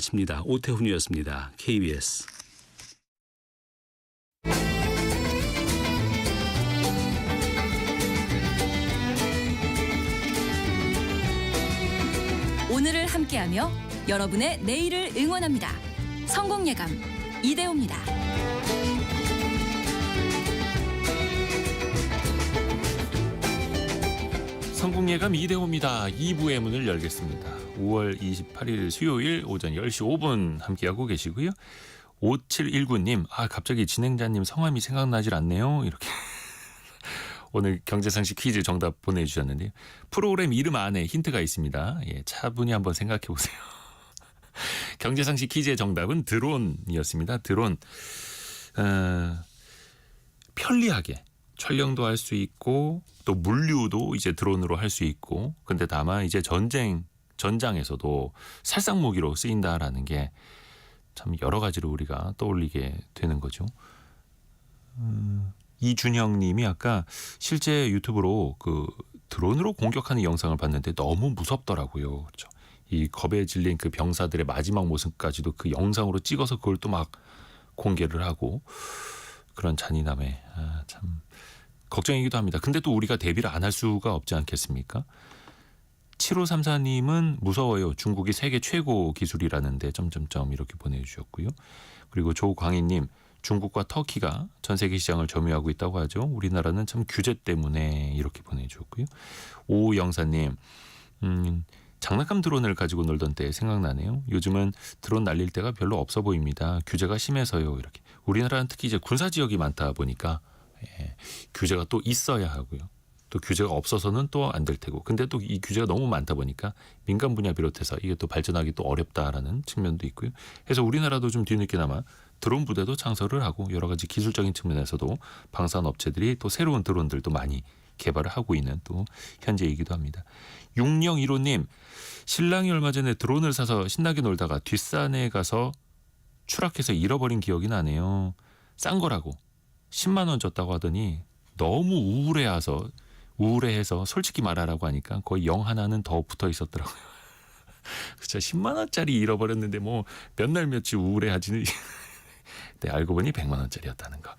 마칩니다. 오태훈이었습니다. KBS. 오늘을 함께하며 여러분의 내일을 응원합니다. 성공예감 이대호입니다. 성공예감 이대호입니다. 2부의 문을 열겠습니다. 5월 28일 수요일 오전 10시 5분 함께하고 계시고요. 5719님, 갑자기 진행자님 성함이 생각나질 않네요. 이렇게 오늘 경제상식 퀴즈 정답 보내주셨는데요. 프로그램 이름 안에 힌트가 있습니다. 차분히 한번 생각해 보세요. 경제상식 퀴즈의 정답은 드론이었습니다. 드론. 편리하게 촬영도 할 수 있고 또 물류도 이제 드론으로 할 수 있고, 근데 다만 이제 전장에서도 살상무기로 쓰인다라는 게 참 여러 가지로 우리가 떠올리게 되는 거죠. 이준형 님이 아까 실제 유튜브로 그 드론으로 공격하는 영상을 봤는데 너무 무섭더라고요. 그렇죠? 이 겁에 질린 그 병사들의 마지막 모습까지도 그 영상으로 찍어서 그걸 또 막 공개를 하고, 그런 잔인함에 참 걱정이기도 합니다. 근데 또 우리가 대비를 안 할 수가 없지 않겠습니까? 7534님은 무서워요. 중국이 세계 최고 기술이라는데 점점점 이렇게 보내주셨고요. 그리고 조광희님, 중국과 터키가 전 세계 시장을 점유하고 있다고 하죠. 우리나라는 참 규제 때문에 이렇게 보내주셨고요. 오영사님, 장난감 드론을 가지고 놀던 때 생각나네요. 요즘은 드론 날릴 때가 별로 없어 보입니다. 규제가 심해서요. 이렇게. 우리나라는 특히 이제 군사 지역이 많다 보니까 규제가 또 있어야 하고요. 또 규제가 없어서는 또 안 될 테고. 근데 또 이 규제가 너무 많다 보니까 민간 분야 비롯해서 이게 또 발전하기 또 어렵다라는 측면도 있고요. 그래서 우리나라도 좀 뒤늦게나마 드론 부대도 창설을 하고 여러 가지 기술적인 측면에서도 방산 업체들이 또 새로운 드론들도 많이 개발을 하고 있는 또 현재이기도 합니다. 6015님, 신랑이 얼마 전에 드론을 사서 신나게 놀다가 뒷산에 가서 추락해서 잃어버린 기억이 나네요. 싼 거라고 10만 원 줬다고 하더니 너무 우울해해서 솔직히 말하라고 하니까 거의 0 하나는 더 붙어 있었더라고요. 그쵸, 10만 원짜리 잃어버렸는데 뭐 몇 날 며칠 우울해하지. 네, 알고 보니 100만 원짜리였다는 거.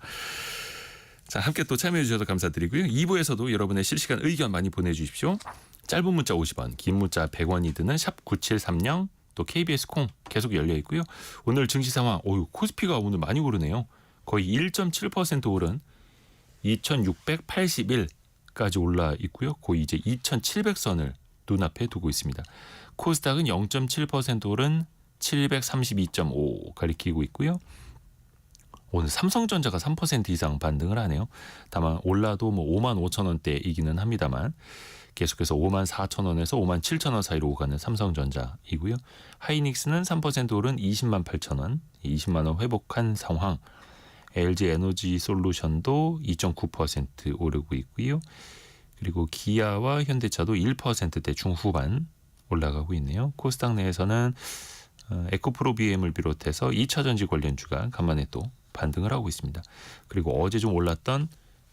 자, 함께 또 참여해 주셔서 감사드리고요. 2부에서도 여러분의 실시간 의견 많이 보내주십시오. 짧은 문자 50원, 긴 문자 100원이 드는 샵 9730, 또 KBS 콩 계속 열려 있고요. 오늘 증시 상황, 코스피가 오늘 많이 오르네요. 거의 1.7% 오른 2681까지 올라 있고요. 거의 이제 2700선을 눈앞에 두고 있습니다. 코스닥은 0.7% 오른 732.5 가리키고 있고요. 오늘 삼성전자가 3% 이상 반등을 하네요. 다만 올라도 뭐 5만 5천 원대이기는 합니다만 계속해서 5만 4천 원에서 5만 7천 원 사이로 오가는 삼성전자이고요. 하이닉스는 3% 오른 20만 8천 원, 20만 원 회복한 상황. LG 에너지 솔루션도 2.9% 오르고 있고요. 그리고 기아와 현대차도 1%대 중후반 올라가고 있네요. 코스닥 내에서는 에코프로 BM을 비롯해서 2차전지 관련주가 간만에 또 반등을 하고 있습니다. 그리고 어제 좀 올랐던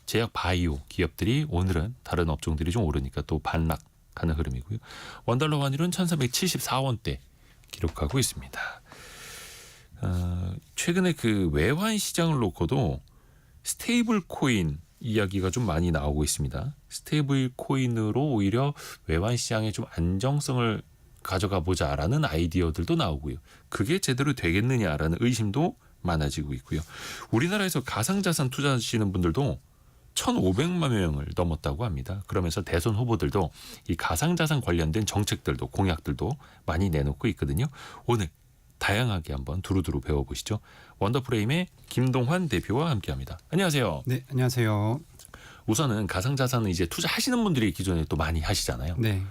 제약 바이오 기업들이 오늘은 다른 업종들이 좀 오르니까 또 반락하는 흐름이고요. 원달러 환율은 1374원대 기록하고 있습니다. 최근에 그 외환 시장을 놓고도 스테이블 코인 이야기가 좀 많이 나오고 있습니다. 스테이블 코인으로 오히려 외환 시장에 좀 안정성을 가져가 보자라는 아이디어들도 나오고요. 그게 제대로 되겠느냐라는 의심도 많아지고 있고요. 우리나라에서 가상자산 투자하시는 분들도 1,500만 명을 넘었다고 합니다. 그러면서 대선 후보들도 이 가상자산 관련된 정책들도 공약들도 많이 내놓고 있거든요. 오늘 다양하게 한번 두루두루 배워보시죠. 원더프레임의 김동환 대표와 함께합니다. 안녕하세요. 네, 안녕하세요. 우선은 가상자산은 이제 투자하시는 분들이 기존에 또 많이 하시잖아요. 네.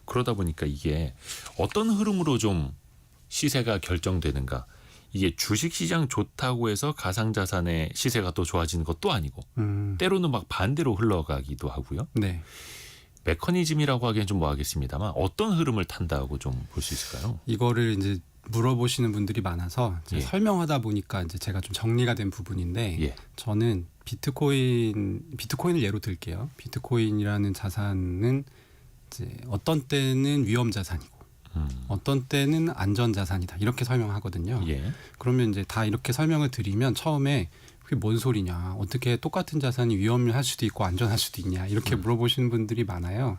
그러다 보니까 이게 어떤 흐름으로 좀 시세가 결정되는가. 이게 주식시장 좋다고 해서 가상자산의 시세가 또 좋아지는 것도 아니고 때로는 막 반대로 흘러가기도 하고요. 네. 메커니즘이라고 하기엔 좀 뭐하겠습니다만 어떤 흐름을 탄다고 좀 볼 수 있을까요? 이거를 이제 물어보시는 분들이 많아서 설명하다 보니까 이제 제가 좀 정리가 된 부분인데 저는 비트코인을 예로 들게요. 비트코인이라는 자산은 이제 어떤 때는 위험 자산이고 어떤 때는 안전자산이다 이렇게 설명하거든요. 예. 그러면 이제 다 이렇게 설명을 드리면 처음에 그게 뭔 소리냐, 어떻게 똑같은 자산이 위험할 수도 있고 안전할 수도 있냐 이렇게 물어보시는 분들이 많아요.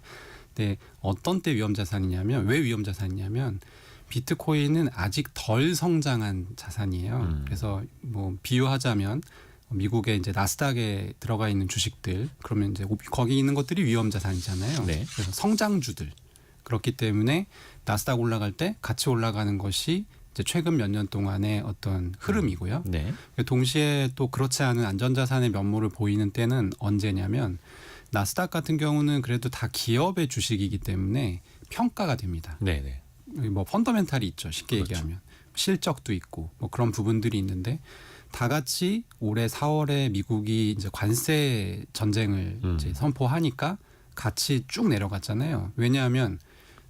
근데 어떤 때 위험자산이냐면, 왜 위험자산이냐면 비트코인은 아직 덜 성장한 자산이에요. 그래서 뭐 비유하자면 미국의 이제 나스닥에 들어가 있는 주식들, 그러면 이제 거기 있는 것들이 위험 자산이잖아요. 네. 그래서 성장주들, 그렇기 때문에 나스닥 올라갈 때 같이 올라가는 것이 이제 최근 몇 년 동안의 어떤 흐름이고요. 네. 동시에 또 그렇지 않은 안전자산의 면모를 보이는 때는 언제냐면, 나스닥 같은 경우는 그래도 다 기업의 주식이기 때문에 평가가 됩니다. 네, 네. 뭐 펀더멘탈이 있죠. 쉽게 그렇죠. 얘기하면 실적도 있고 뭐 그런 부분들이 있는데, 다 같이 올해 4월에 미국이 이제 관세 전쟁을 이제 선포하니까 같이 쭉 내려갔잖아요. 왜냐하면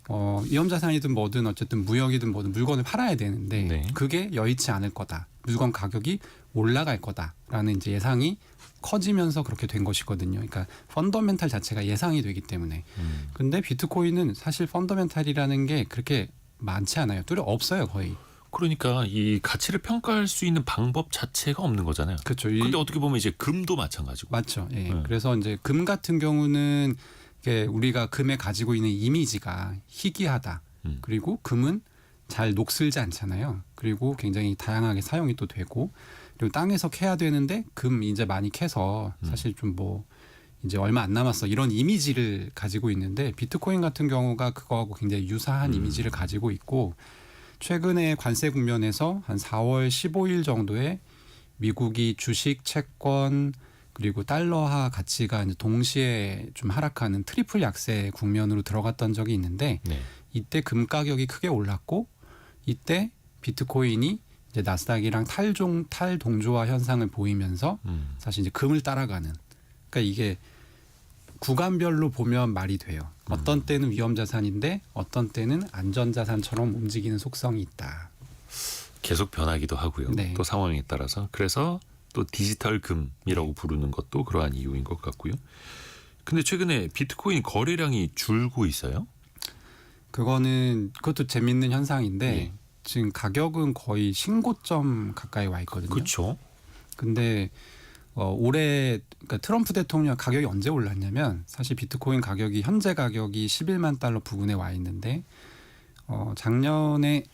위험자산이든 뭐든 어쨌든 무역이든 뭐든 물건을 팔아야 되는데 네. 그게 여의치 않을 거다. 물건 가격이 올라갈 거다라는 이제 예상이 커지면서 그렇게 된 것이거든요. 그러니까 펀더멘탈 자체가 예상이 되기 때문에. 근데 비트코인은 사실 펀더멘탈이라는 게 그렇게 많지 않아요. 뚜렷 없어요, 거의. 그러니까 이 가치를 평가할 수 있는 방법 자체가 없는 거잖아요. 그렇죠. 근데 어떻게 보면 이제 금도 마찬가지고. 맞죠. 예. 그래서 이제 금 같은 경우는 이게 우리가 금에 가지고 있는 이미지가 희귀하다. 그리고 금은 잘 녹슬지 않잖아요. 그리고 굉장히 다양하게 사용이 또 되고, 그리고 땅에서 캐야 되는데 금 이제 많이 캐서 사실 좀 뭐 이제 얼마 안 남았어 이런 이미지를 가지고 있는데, 비트코인 같은 경우가 그거하고 굉장히 유사한 이미지를 가지고 있고, 최근에 관세 국면에서 한 4월 15일 정도에 미국이 주식, 채권 그리고 달러화 가치가 이제 동시에 좀 하락하는 트리플 약세 국면으로 들어갔던 적이 있는데, 네. 이때 금 가격이 크게 올랐고, 이때 비트코인이 이제 나스닥이랑 탈동조화 현상을 보이면서 사실 이제 금을 따라가는. 그러니까 이게 구간별로 보면 말이 돼요. 어떤 때는 위험자산인데 어떤 때는 안전자산처럼 움직이는 속성이 있다. 계속 변하기도 하고요. 네. 또 상황에 따라서. 그래서 또 디지털 금이라고 부르는 것도 그러한 이유인 것 같고요. 근데 최근에 비트코인 거래량이 줄고 있어요? 그것도 재밌는 현상인데 예. 지금 가격은 거의 신고점 가까이 와 있거든요. 그렇죠. 근데 올해 그러니까 트럼프 대통령 가격이 언제 올랐냐면, 사실 비트코인 가격이 현재 가격이 11만 달러 부근에 와 있는데 작년에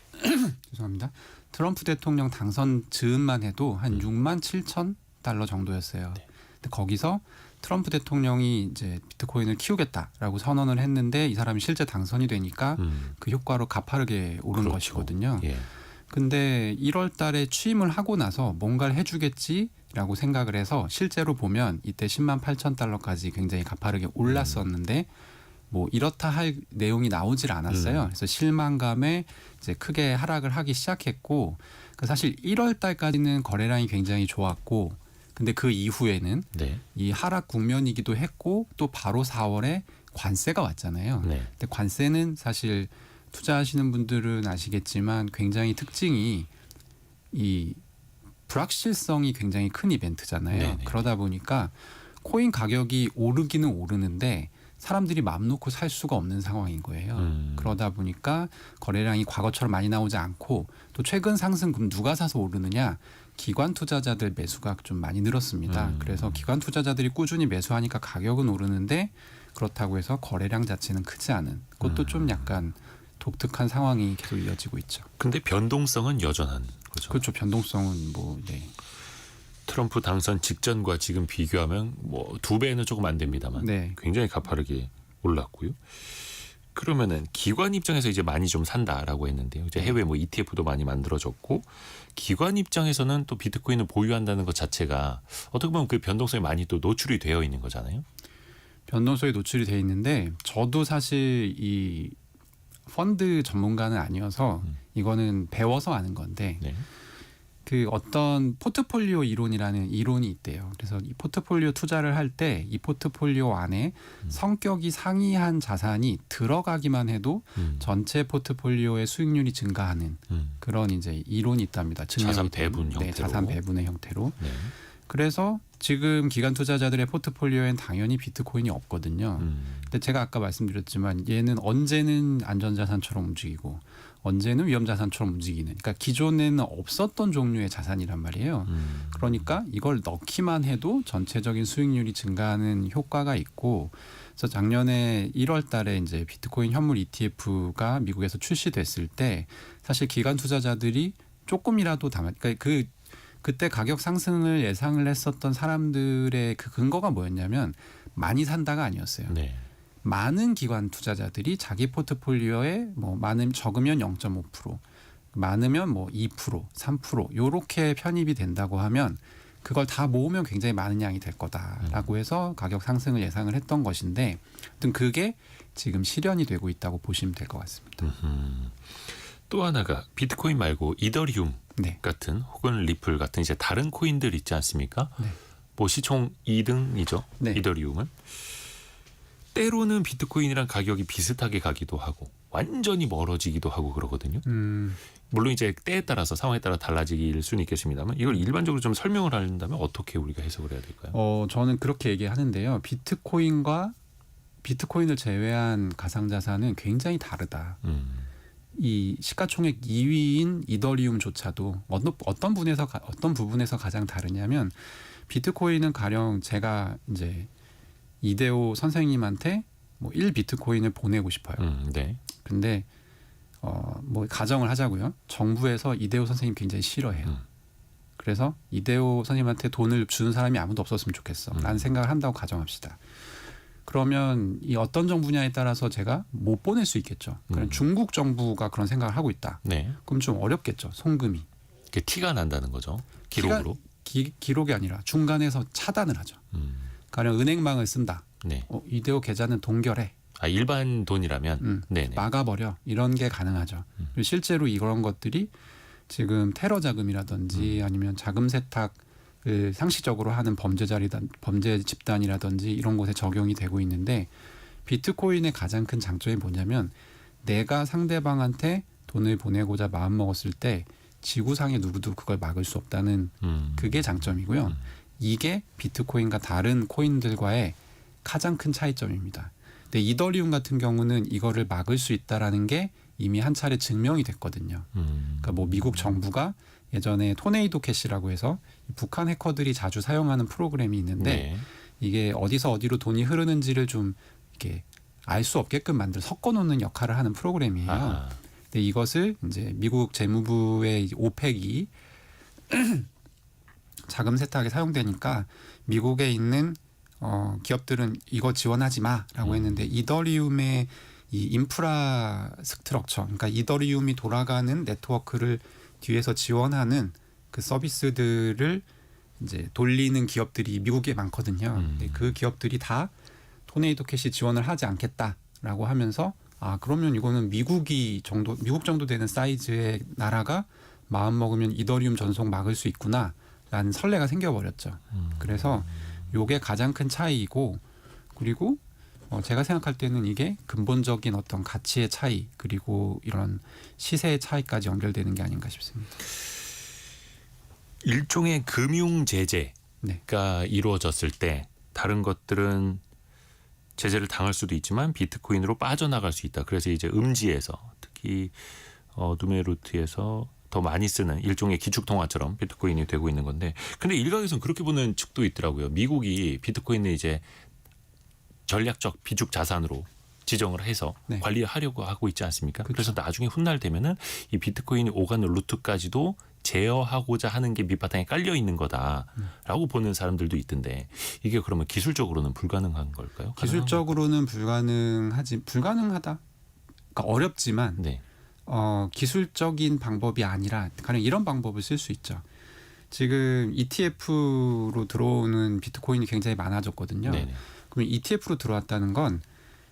죄송합니다. 트럼프 대통령 당선 즈음만 해도 한 6만 7천 달러 정도였어요. 네. 근데 거기서 트럼프 대통령이 이제 비트코인을 키우겠다라고 선언을 했는데, 이 사람이 실제 당선이 되니까 그 효과로 가파르게 오른 그렇죠. 것이거든요. 예. 근데 1월 달에 취임을 하고 나서 뭔가를 해주겠지라고 생각을 해서 실제로 보면 이때 10만 8천 달러까지 굉장히 가파르게 올랐었는데 뭐 이렇다 할 내용이 나오질 않았어요. 그래서 실망감에 이제 크게 하락을 하기 시작했고, 사실 1월 달까지는 거래량이 굉장히 좋았고, 근데 그 이후에는 네. 이 하락 국면이기도 했고, 또 바로 4월에 관세가 왔잖아요. 네. 근데 관세는 사실 투자하시는 분들은 아시겠지만 굉장히 특징이 이 불확실성이 굉장히 큰 이벤트잖아요. 네네. 그러다 보니까 코인 가격이 오르기는 오르는데 사람들이 마음 놓고 살 수가 없는 상황인 거예요. 그러다 보니까 거래량이 과거처럼 많이 나오지 않고, 또 최근 상승 그럼 누가 사서 오르느냐? 기관 투자자들 매수가 좀 많이 늘었습니다. 그래서 기관 투자자들이 꾸준히 매수하니까 가격은 오르는데, 그렇다고 해서 거래량 자체는 크지 않은, 그것도 좀 약간 독특한 상황이 계속 이어지고 있죠. 근데 변동성은 여전한 거죠. 그렇죠. 변동성은 뭐 네. 트럼프 당선 직전과 지금 비교하면 뭐 2배는 조금 안 됩니다만 네. 굉장히 가파르게 올랐고요. 그러면은 기관 입장에서 이제 많이 좀 산다라고 했는데요. 이제 해외 뭐 ETF도 많이 만들어졌고, 기관 입장에서는 또 비트코인을 보유한다는 것 자체가 어떻게 보면 그 변동성이 많이 또 노출이 되어 있는 거잖아요. 변동성이 노출이 돼 있는데, 저도 사실 이 펀드 전문가는 아니어서 이거는 배워서 아는 건데, 네. 그 어떤 포트폴리오 이론이라는 이론이 있대요. 그래서 이 포트폴리오 투자를 할 때 이 포트폴리오 안에 성격이 상이한 자산이 들어가기만 해도 전체 포트폴리오의 수익률이 증가하는 그런 이제 이론이 있답니다. 증명이 자산 된. 배분 형태로. 네, 자산 배분의 형태로. 네. 그래서 지금 기관 투자자들의 포트폴리오엔 당연히 비트코인이 없거든요. 근데 제가 아까 말씀드렸지만 얘는 언제는 안전자산처럼 움직이고 언제는 위험자산처럼 움직이는, 그러니까 기존에는 없었던 종류의 자산이란 말이에요. 그러니까 이걸 넣기만 해도 전체적인 수익률이 증가하는 효과가 있고, 그래서 작년에 1월 달에 이제 비트코인 현물 ETF가 미국에서 출시됐을 때 사실 기관 투자자들이 조금이라도 그러니까 그때 가격 상승을 예상을 했었던 사람들의 그 근거가 뭐였냐면 많이 산다가 아니었어요. 네. 많은 기관 투자자들이 자기 포트폴리오에 뭐 적으면 0.5%, 많으면 뭐 2%, 3% 요렇게 편입이 된다고 하면 그걸 다 모으면 굉장히 많은 양이 될 거다라고 해서 가격 상승을 예상을 했던 것인데, 아무튼 그게 지금 실현이 되고 있다고 보시면 될 것 같습니다. 또 하나가 비트코인 말고 이더리움 네. 같은 혹은 리플 같은 이제 다른 코인들 있지 않습니까? 네. 뭐 시총 2등이죠. 네. 이더리움은. 때로는 비트코인이랑 가격이 비슷하게 가기도 하고 완전히 멀어지기도 하고 그러거든요. 물론 이제 때에 따라서 상황에 따라 달라질 수는 있겠습니다만 이걸 일반적으로 좀 설명을 한다면 어떻게 우리가 해석을 해야 될까요? 저는 그렇게 얘기하는데요. 비트코인을 제외한 가상자산은 굉장히 다르다. 이 시가총액 2위인 이더리움조차도 어떤 부분에서 가장 다르냐면, 비트코인은 가령 제가 이제 이대호 선생님한테 뭐 1비트코인을 보내고 싶어요. 네. 근데 뭐 가정을 하자고요. 정부에서 이대호 선생님 굉장히 싫어해요. 그래서 이대호 선생님한테 돈을 주는 사람이 아무도 없었으면 좋겠어 라는 생각을 한다고 가정합시다. 그러면 이 어떤 정부냐에 따라서 제가 못 보낼 수 있겠죠. 그럼 중국 정부가 그런 생각을 하고 있다. 네. 그럼 좀 어렵겠죠. 송금이. 그게 티가 난다는 거죠. 기록으로. 기록이 아니라 중간에서 차단을 하죠. 가령 은행망을 쓴다. 네. 이대호 계좌는 동결해. 일반 돈이라면 네네. 막아버려. 이런 게 가능하죠. 그리고 실제로 이런 것들이 지금 테러 자금이라든지 아니면 자금 세탁을 상시적으로 하는 범죄 집단이라든지 이런 곳에 적용이 되고 있는데, 비트코인의 가장 큰 장점이 뭐냐면 내가 상대방한테 돈을 보내고자 마음먹었을 때 지구상의 누구도 그걸 막을 수 없다는 그게 장점이고요. 이게 비트코인과 다른 코인들과의 가장 큰 차이점입니다. 근데 이더리움 같은 경우는 이거를 막을 수 있다라는 게 이미 한 차례 증명이 됐거든요. 그러니까 뭐 미국 정부가 예전에 토네이도 캐시라고 해서 북한 해커들이 자주 사용하는 프로그램이 있는데 네. 이게 어디서 어디로 돈이 흐르는지를 좀 이렇게 알 수 없게끔 섞어놓는 역할을 하는 프로그램이에요. 근데 이것을 이제 미국 재무부의 오펙이 자금 세탁에 사용되니까 미국에 있는 기업들은 이거 지원하지 마라고 했는데, 이더리움의 이 인프라 스트럭처, 그러니까 이더리움이 돌아가는 네트워크를 뒤에서 지원하는 그 서비스들을 이제 돌리는 기업들이 미국에 많거든요. 근데 그 기업들이 다 토네이도 캐시 지원을 하지 않겠다라고 하면서 그러면 이거는 미국 정도 되는 사이즈의 나라가 마음 먹으면 이더리움 전송 막을 수 있구나라는 선례가 생겨버렸죠. 그래서 요게 가장 큰 차이이고, 그리고 제가 생각할 때는 이게 근본적인 어떤 가치의 차이 그리고 이런 시세의 차이까지 연결되는 게 아닌가 싶습니다. 일종의 금융 제재가 네. 이루어졌을 때 다른 것들은 제재를 당할 수도 있지만 비트코인으로 빠져나갈 수 있다. 그래서 이제 음지에서 특히 누메루트에서 더 많이 쓰는 일종의 기축통화처럼 비트코인이 되고 있는 건데, 근데 일각에서는 그렇게 보는 측도 있더라고요. 미국이 비트코인을 이제 전략적 비축 자산으로 지정을 해서 네. 관리하려고 하고 있지 않습니까? 그렇죠. 그래서 나중에 훗날 되면은 이 비트코인이 오가는 루트까지도 제어하고자 하는 게 밑바탕에 깔려 있는 거다라고 보는 사람들도 있던데, 이게 그러면 기술적으로는 불가능한 걸까요? 기술적으로는 불가능하다. 그러니까 어렵지만 네. 기술적인 방법이 아니라 가령 이런 방법을 쓸 수 있죠. 지금 ETF로 들어오는 비트코인이 굉장히 많아졌거든요. 네네. 그럼 ETF로 들어왔다는 건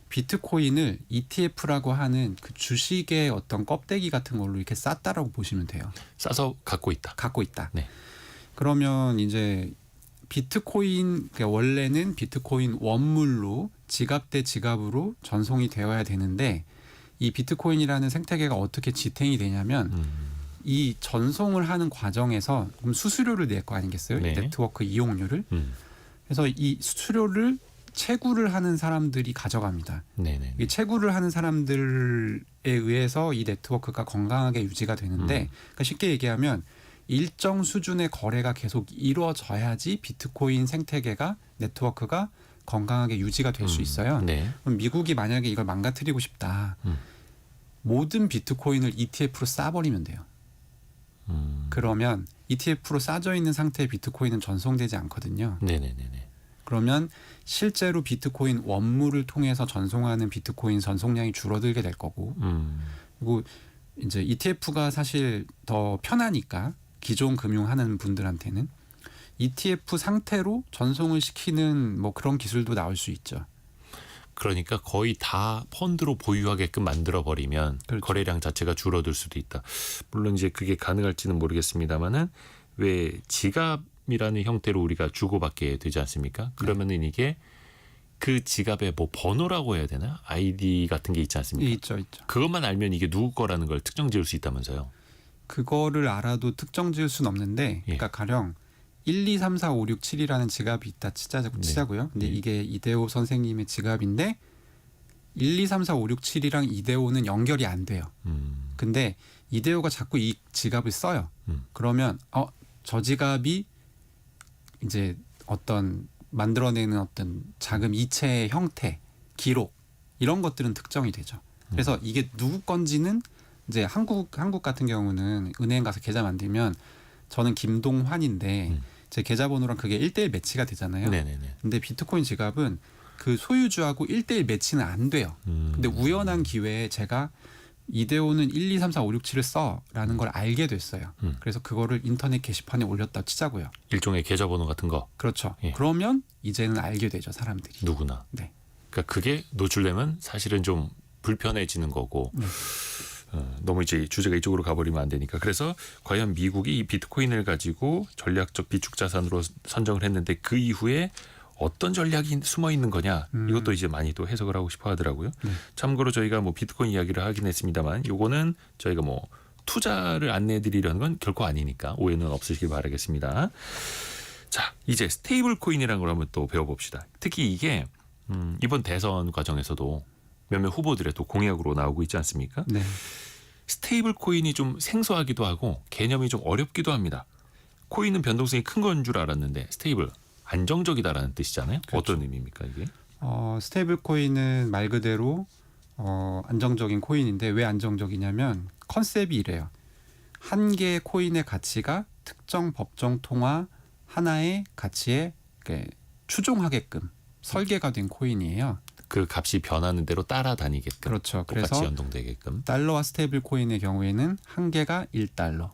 비트코인을 ETF라고 하는 그 주식의 어떤 껍데기 같은 걸로 이렇게 쌌다라고 보시면 돼요. 싸서 갖고 있다. 갖고 있다. 네. 그러면 이제 비트코인, 그러니까 원래는 비트코인 원물로 지갑 대 지갑으로 전송이 되어야 되는데, 이 비트코인이라는 생태계가 어떻게 지탱이 되냐면 이 전송을 하는 과정에서 그럼 수수료를 낼 거 아니겠어요? 네. 이 네트워크 이용료를. 그래서 이 수수료를 채굴을 하는 사람들이 가져갑니다. 네네. 이 채굴을 하는 사람들에 의해서 이 네트워크가 건강하게 유지가 되는데 그러니까 쉽게 얘기하면 일정 수준의 거래가 계속 이루어져야지 비트코인 생태계가 네트워크가 건강하게 유지가 될 수 있어요. 네. 그럼 미국이 만약에 이걸 망가뜨리고 싶다. 모든 비트코인을 ETF로 싸버리면 돼요. 그러면 ETF로 싸져 있는 상태의 비트코인은 전송되지 않거든요. 네네네네. 그러면 실제로 비트코인 원물을 통해서 전송하는 비트코인 전송량이 줄어들게 될 거고 그리고 이제 ETF가 사실 더 편하니까 기존 금융하는 분들한테는 ETF 상태로 전송을 시키는 뭐 그런 기술도 나올 수 있죠. 그러니까 거의 다 펀드로 보유하게끔 만들어 버리면 그렇죠. 거래량 자체가 줄어들 수도 있다. 물론 이제 그게 가능할지는 모르겠습니다만은 왜 지갑이라는 형태로 우리가 주고받게 되지 않습니까? 그러면은 이게 그 지갑의 뭐 번호라고 해야 되나? 아이디 같은 게 있지 않습니까? 있죠. 그것만 알면 이게 누구 거라는 걸 특정 지을 수 있다면서요. 그거를 알아도 특정 지을 수는 없는데 그러니까 가령 1, 2, 3, 4, 5, 6, 7이라는 지갑이 있다 치자고요. 근데 이게 이대호 선생님의 지갑인데 1, 2, 3, 4, 5, 6, 7이랑 이대호는 연결이 안 돼요. 근데 이대호가 자꾸 이 지갑을 써요. 그러면 저 지갑이 이제 어떤 만들어내는 어떤 자금 이체의 형태, 기록 이런 것들은 특정이 되죠. 그래서 이게 누구 건지는 이제 한국 같은 경우는 은행 가서 계좌 만들면 저는 김동환인데 제 계좌번호랑 그게 1대1 매치가 되잖아요. 네네네. 근데 비트코인 지갑은 그 소유주하고 1대1 매치는 안 돼요. 근데 우연한 기회에 제가 이대호는 1, 2, 3, 4, 5, 6, 7을 써라는 걸 알게 됐어요. 그래서 그거를 인터넷 게시판에 올렸다 치자고요. 일종의 계좌번호 같은 거. 그렇죠. 예. 그러면 이제는 알게 되죠, 사람들이. 누구나. 네. 그러니까 그게 노출되면 사실은 좀 불편해지는 거고 너무 이제 주제가 이쪽으로 가버리면 안 되니까. 그래서 과연 미국이 이 비트코인을 가지고 전략적 비축 자산으로 선정을 했는데 그 이후에 어떤 전략이 숨어 있는 거냐 이것도 이제 많이 또 해석을 하고 싶어 하더라고요. 참고로 저희가 뭐 비트코인 이야기를 하긴 했습니다만 요거는 저희가 뭐 투자를 안내해드리려는 건 결코 아니니까 오해는 없으시길 바라겠습니다. 자, 이제 스테이블 코인이라는 걸 한번 또 배워봅시다. 특히 이게 이번 대선 과정에서도 몇몇 후보들의 또 공약으로 나오고 있지 않습니까? 네. 스테이블 코인이 좀 생소하기도 하고 개념이 좀 어렵기도 합니다. 코인은 변동성이 큰 건 줄 알았는데 스테이블 안정적이다라는 뜻이잖아요. 그렇죠. 어떤 의미입니까 이게? 스테이블 코인은 말 그대로 안정적인 코인인데 왜 안정적이냐면 컨셉이 이래요. 한 개의 코인의 가치가 특정 법정 통화 하나의 가치에 추종하게끔 설계가 된 코인이에요. 그 값이 변하는 대로 따라다니게끔. 그렇죠. 똑같이 그래서 연동되게끔. 달러와 스테이블 코인의 경우에는 한 개가 1달러.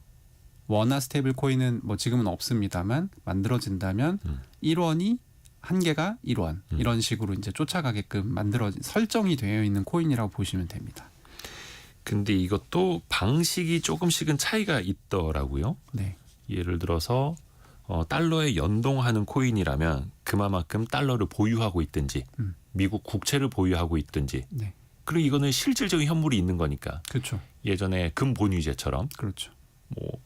원화 스테이블 코인은 뭐 지금은 없습니다만 만들어진다면 1원이 한 개가 1원 이런 식으로 이제 쫓아가게끔 설정이 되어 있는 코인이라고 보시면 됩니다. 근데 이것도 방식이 조금씩은 차이가 있더라고요. 네. 예를 들어서 달러에 연동하는 코인이라면 그만큼 달러를 보유하고 있든지 미국 국채를 보유하고 있든지 네. 그리고 이거는 실질적인 현물이 있는 거니까 그렇죠. 예전에 금 본위제처럼 그렇죠. 뭐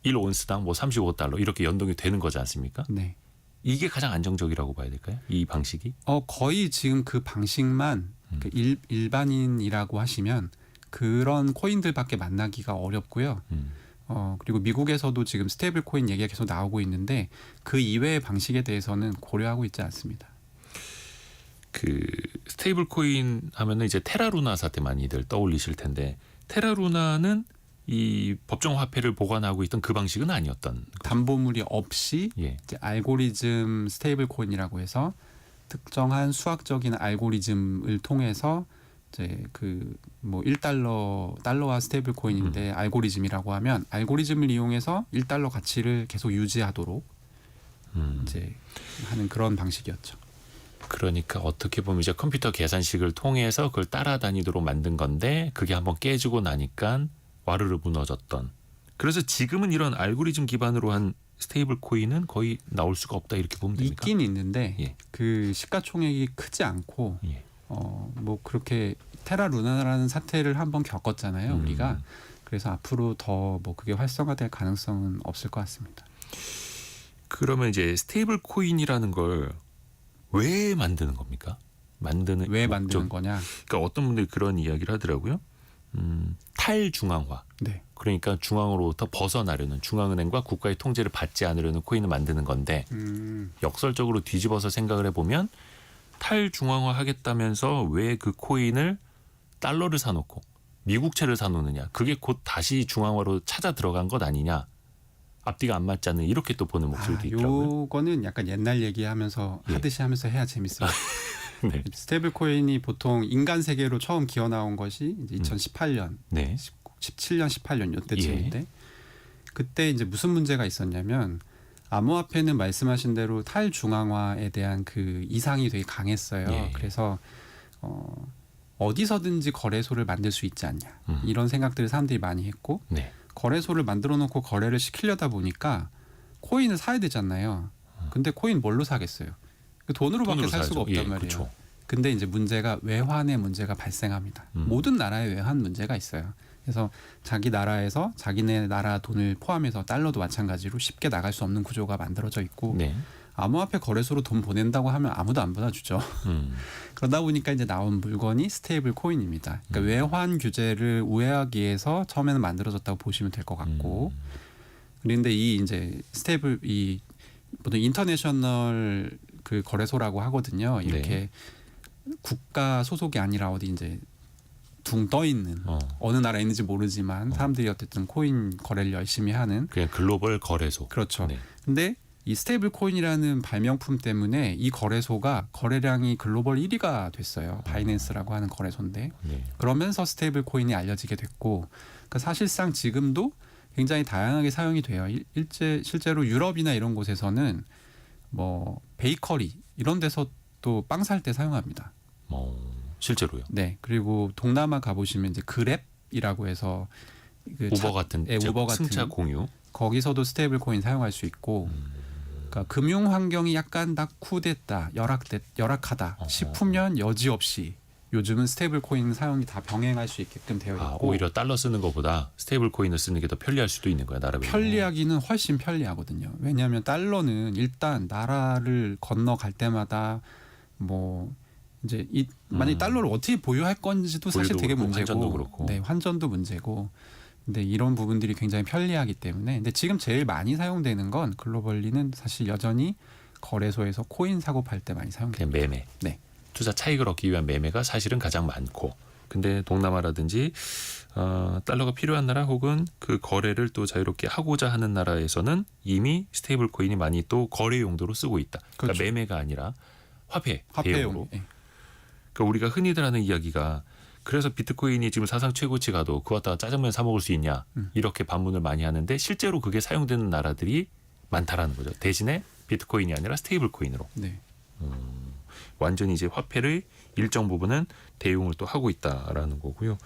1온스당 뭐 35달러 이렇게 연동이 되는 거지 않습니까? 네. 이게 가장 안정적이라고 봐야 될까요? 이 방식이? 거의 지금 그 방식만 일반인이라고 하시면 그런 코인들밖에 만나기가 어렵고요. 그리고 미국에서도 지금 스테이블 코인 얘기가 계속 나오고 있는데 그 이외의 방식에 대해서는 고려하고 있지 않습니다. 그 스테이블 코인 하면은 이제 테라루나 사태 많이들 떠올리실 텐데 테라루나는 이 법정 화폐를 보관하고 있던 그 방식은 아니었던 담보물이 없이 예. 이제 알고리즘 스테이블 코인이라고 해서 특정한 수학적인 알고리즘을 통해서 이제 그 뭐 1달러 달러와 스테이블 코인인데 알고리즘이라고 하면 알고리즘을 이용해서 1달러 가치를 계속 유지하도록 이제 하는 그런 방식이었죠. 그러니까 어떻게 보면 이제 컴퓨터 계산식을 통해서 그걸 따라다니도록 만든 건데 그게 한번 깨지고 나니까 와르르 무너졌던. 그래서 지금은 이런 알고리즘 기반으로 한 스테이블 코인은 거의 나올 수가 없다 이렇게 보면 됩니까? 있긴 있는데 예. 그 시가총액이 크지 않고 예. 뭐 그렇게 테라루나라는 사태를 한번 겪었잖아요 우리가. 그래서 앞으로 더 뭐 그게 활성화될 가능성은 없을 것 같습니다. 그러면 이제 스테이블 코인이라는 걸 왜 만드는 겁니까? 왜 목적. 만드는 거냐? 그러니까 어떤 분들이 그런 이야기를 하더라고요. 탈중앙화. 네. 그러니까 중앙으로부터 벗어나려는, 중앙은행과 국가의 통제를 받지 않으려는 코인을 만드는 건데 역설적으로 뒤집어서 생각을 해보면 탈중앙화 하겠다면서 왜 그 코인을 달러를 사놓고 미국채를 사놓느냐. 그게 곧 다시 중앙화로 찾아 들어간 것 아니냐. 앞뒤가 안 맞지 않는, 이렇게 또 보는 목소리도 있더라고요. 요거는 약간 옛날 얘기하면서 예. 하듯이 하면서 해야 재밌어요. 네. 스테이블 코인이 보통 인간 세계로 처음 기어 나온 것이 이제 2018년, 네. 17년, 18년 요때쯤인데 그때 이제 무슨 문제가 있었냐면 암호화폐는 말씀하신 대로 탈중앙화에 대한 그 이상이 되게 강했어요. 예. 그래서 어디서든지 거래소를 만들 수 있지 않냐 이런 생각들을 사람들이 많이 했고 네. 거래소를 만들어 놓고 거래를 시키려다 보니까 코인을 사야 되잖아요. 근데 코인 뭘로 사겠어요? 돈으로밖에 돈으로 살 수가 사야죠. 없단 예, 말이에요. 그렇죠. 근데 이제 문제가 외환의 문제가 발생합니다. 모든 나라에 외환 문제가 있어요. 그래서 자기 나라에서 자기네 나라 돈을 포함해서 달러도 마찬가지로 쉽게 나갈 수 없는 구조가 만들어져 있고 네. 암호화폐 거래소로 돈 보낸다고 하면 아무도 안 받아주죠. 그러다 보니까 이제 나온 물건이 스테이블 코인입니다. 그러니까 외환 규제를 우회하기 위해서 처음에는 만들어졌다고 보시면 될 것 같고, 그런데 이 이제 스테이블 이 보통 인터내셔널 그 거래소라고 하거든요. 이렇게 국가 소속이 아니라 어디 이제 둥 떠 있는 어느 나라에 있는지 모르지만 사람들이 어쨌든 코인 거래를 열심히 하는 그냥 글로벌 거래소. 그렇죠. 네. 근데 이 스테이블 코인이라는 발명품 때문에 이 거래소가 거래량이 글로벌 1위가 됐어요. 바이낸스라고 하는 거래소인데 네. 그러면서 스테이블 코인이 알려지게 됐고 그러니까 사실상 지금도 굉장히 다양하게 사용이 돼요. 실제로 유럽이나 이런 곳에서는 뭐 베이커리 이런 데서 또 빵 살 때 사용합니다. 실제로요. 네. 그리고 동남아 가보시면 이제 그랩이라고 해서 그 우버 같은 우버 같은 승차 공유. 거기서도 스테이블 코인 사용할 수 있고 그러니까 금융 환경이 약간 낙후됐다, 열악하다 싶으면 여지없이 요즘은 스테이블 코인 사용이 다 병행할 수 있게끔 되어 있고 오히려 달러 쓰는 것보다 스테이블 코인을 쓰는 게 더 편리할 수도 있는 거야, 나라별로. 편리하기는 훨씬 편리하거든요. 왜냐하면 달러는 일단 나라를 건너갈 때마다 뭐 이제 만약 달러를 어떻게 보유할 건지도 사실 되게 그렇고, 문제고, 환전도 그렇고. 네, 환전도 문제고. 근데 이런 부분들이 굉장히 편리하기 때문에 근데 지금 제일 많이 사용되는 건 글로벌리는 사실 여전히 거래소에서 코인 사고 팔 때 많이 사용돼요. 그냥 매매. 네. 투자 차익을 얻기 위한 매매가 사실은 가장 많고. 근데 동남아라든지 달러가 필요한 나라 혹은 그 거래를 또 자유롭게 하고자 하는 나라에서는 이미 스테이블 코인이 많이 또 거래 용도로 쓰고 있다. 그러니까 그렇죠. 매매가 아니라 화폐 화폐용. 대용으로. 네. 그러니까 우리가 흔히들 하는 이야기가 그래서 비트코인이 지금 사상 최고치 가도 그거 갖다가 짜장면 사 먹을 수 있냐 이렇게 반문을 많이 하는데 실제로 그게 사용되는 나라들이 많다라는 거죠. 대신에 비트코인이 아니라 스테이블 코인으로. 네. 완전히 이제 화폐를 일정 부분은 대용을 또 하고 있다라는 거고요.